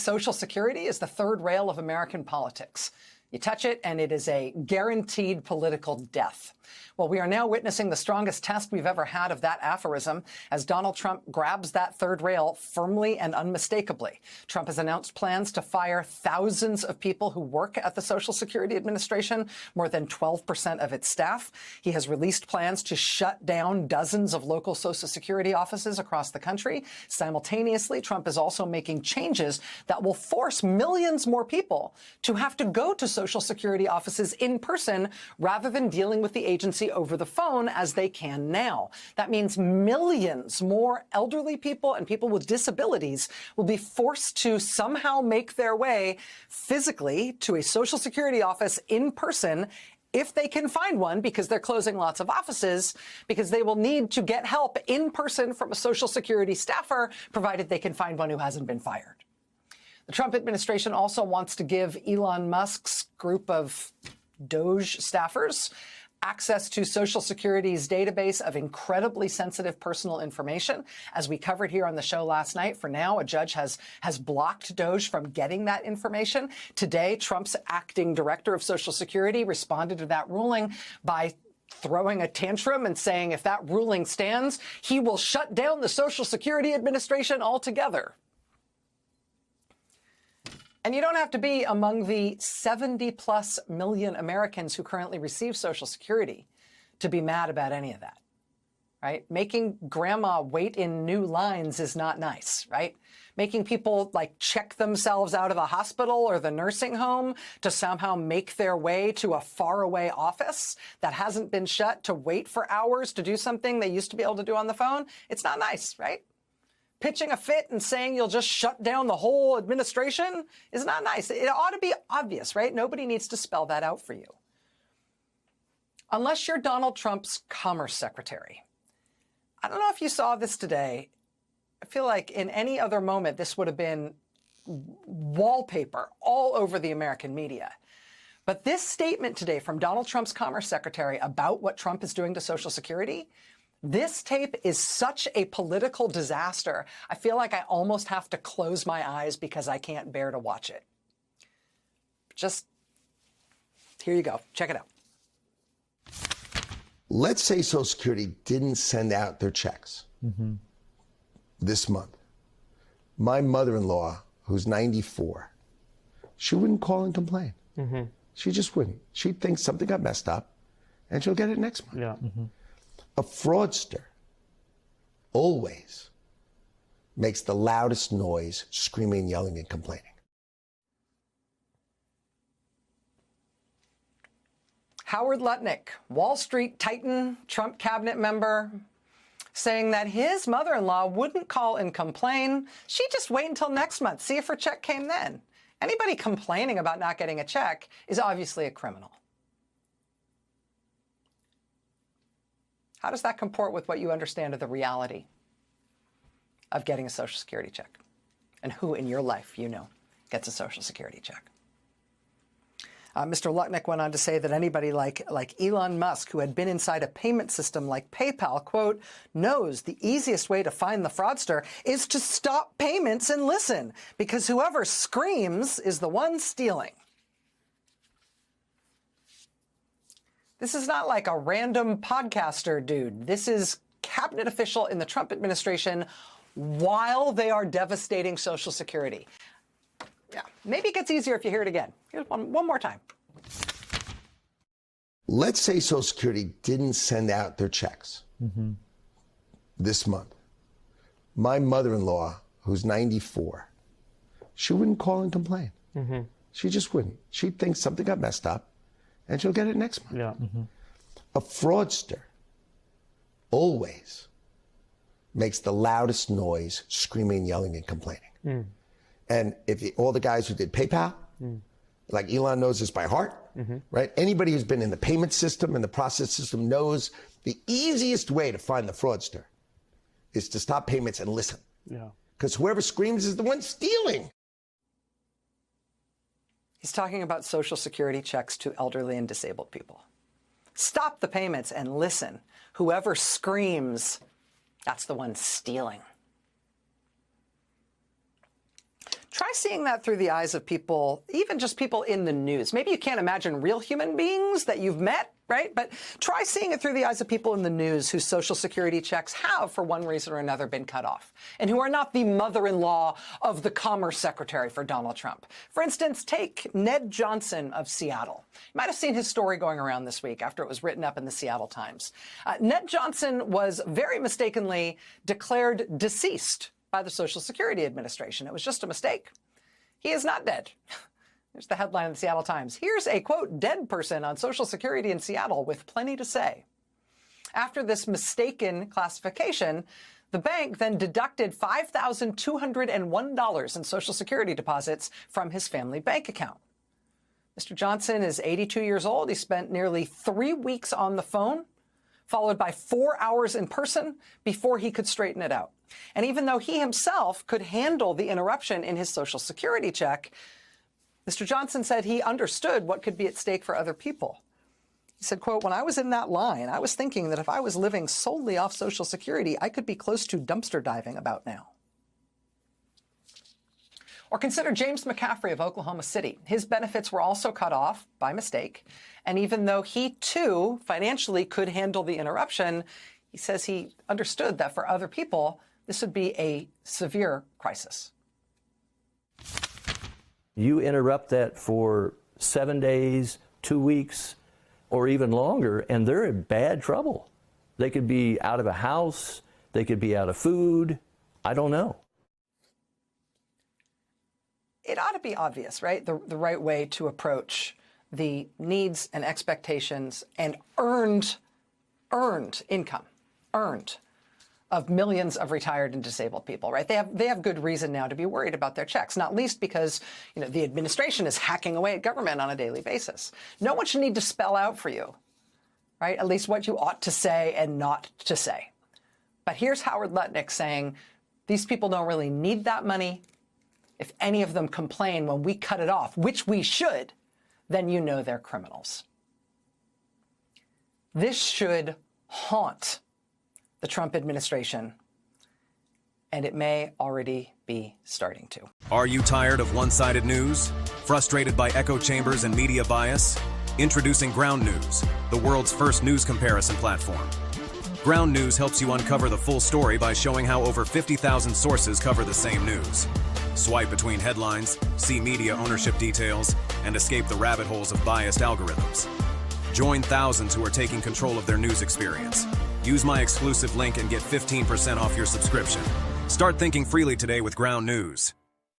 Social Security is the third rail of American politics. You touch it, and it is a guaranteed political death. Well, we are now witnessing the strongest test we've ever had of that aphorism as Donald Trump grabs that third rail firmly and unmistakably. Trump has announced plans to fire thousands of people who work at the Social Security Administration, more than 12% of its staff. He has released plans to shut down dozens of local Social Security offices across the country. Simultaneously, Trump is also making changes that will force millions more people to have to go to Social Security offices in person rather than dealing with the agency over the phone as they can now. That means millions more elderly people and people with disabilities will be forced to somehow make their way physically to a Social Security office in person if they can find one, because they're closing lots of offices, because they will need to get help in person from a Social Security staffer, provided they can find one who hasn't been fired. The Trump administration also wants to give Elon Musk's group of Doge staffers access to Social Security's database of incredibly sensitive personal information. As we covered here on the show last night, for now, a judge has blocked Doge from getting that information. Today, Trump's acting director of Social Security responded to that ruling by throwing a tantrum and saying if that ruling stands, he will shut down the Social Security Administration altogether. And you don't have to be among the 70+ million Americans who currently receive Social Security to be mad about any of that, right? Making grandma wait in new lines is not nice, right? Making people check themselves out of the hospital or the nursing home to somehow make their way to a faraway office that hasn't been shut to wait for hours to do something they used to be able to do on the phone. It's not nice, right? Pitching a fit and saying you'll just shut down the whole administration is not nice. It ought to be obvious, right? Nobody needs to spell that out for you. Unless you're Donald Trump's Commerce Secretary. I don't know if you saw this today. I feel like in any other moment, this would have been wallpaper all over the American media. But this statement today from Donald Trump's Commerce Secretary about what Trump is doing to Social Security, this tape is such a political disaster. I feel like I almost have to close my eyes because I can't bear to watch it. Just, here you go. Check it out. Let's say Social Security didn't send out their checks this month. My mother-in-law, who's 94, she wouldn't call and complain. She just wouldn't. She'd think something got messed up, and she'll get it next month. Yeah. A fraudster always makes the loudest noise, screaming, yelling, and complaining. Howard Lutnick, Wall Street titan, Trump cabinet member, saying that his mother-in-law wouldn't call and complain. She'd just wait until next month, see if her check came then. Anybody complaining about not getting a check is obviously a criminal. How does that comport with what you understand of the reality of getting a Social Security check? And who in your life you know gets a Social Security check? Mr. Lutnick went on to say that anybody like Elon Musk, who had been inside a payment system like PayPal, quote, knows the easiest way to find the fraudster is to stop payments and listen, because whoever screams is the one stealing. This is not like a random podcaster dude. This is cabinet official in the Trump administration while they are devastating Social Security. Yeah, maybe it gets easier if you hear it again. Here's one more time. Let's say Social Security didn't send out their checks this month. My mother-in-law, who's 94, she wouldn't call and complain. She just wouldn't. She'd think something got messed up, and she'll get it next month. Yeah. A fraudster always makes the loudest noise, screaming, yelling, and complaining. And if all the guys who did PayPal, like Elon knows this by heart, right? Anybody who's been in the payment system and the process system knows the easiest way to find the fraudster is to stop payments and listen. Yeah. Because whoever screams is the one stealing. He's talking about Social Security checks to elderly and disabled people. Stop the payments and listen. Whoever screams, that's the one stealing. Try seeing that through the eyes of people, even just people in the news. Maybe you can't imagine real human beings that you've met, right? But try seeing it through the eyes of people in the news whose Social Security checks have, for one reason or another, been cut off, and who are not the mother-in-law of the Commerce Secretary for Donald Trump. For instance, take Ned Johnson of Seattle. You might have seen his story going around this week after it was written up in the Seattle Times. Ned Johnson was very mistakenly declared deceased by the Social Security Administration. It was just a mistake. He is not dead. There's the headline in the Seattle Times. Here's a, quote, dead person on Social Security in Seattle with plenty to say. After this mistaken classification, the bank then deducted $5,201 in Social Security deposits from his family bank account. Mr. Johnson is 82 years old. He spent nearly 3 weeks on the phone, followed by 4 hours in person before he could straighten it out. And even though he himself could handle the interruption in his Social Security check, Mr. Johnson said he understood what could be at stake for other people. He said, quote, when I was in that line, I was thinking that if I was living solely off Social Security, I could be close to dumpster diving about now. Or consider James McCaffrey of Oklahoma City. His benefits were also cut off by mistake. And even though he, too, financially could handle the interruption, he says he understood that for other people, this would be a severe crisis. You interrupt that for 7 days, 2 weeks, or even longer, and they're in bad trouble. They could be out of a house. They could be out of food. I don't know. It ought to be obvious, right? The right way to approach the needs and expectations and earned income, of millions of retired and disabled people, right? They have good reason now to be worried about their checks, not least because, the administration is hacking away at government on a daily basis. No one should need to spell out for you, right, at least what you ought to say and not to say. But here's Howard Lutnick saying these people don't really need that money. If any of them complain when we cut it off, which we should, then you know they're criminals. This should haunt the Trump administration, and it may already be starting to. Are you tired of one-sided news? Frustrated by echo chambers and media bias? Introducing Ground News, the world's first news comparison platform. Ground News helps you uncover the full story by showing how over 50,000 sources cover the same news. Swipe between headlines, see media ownership details, and escape the rabbit holes of biased algorithms. Join thousands who are taking control of their news experience. Use my exclusive link and get 15% off your subscription. Start thinking freely today with Ground News.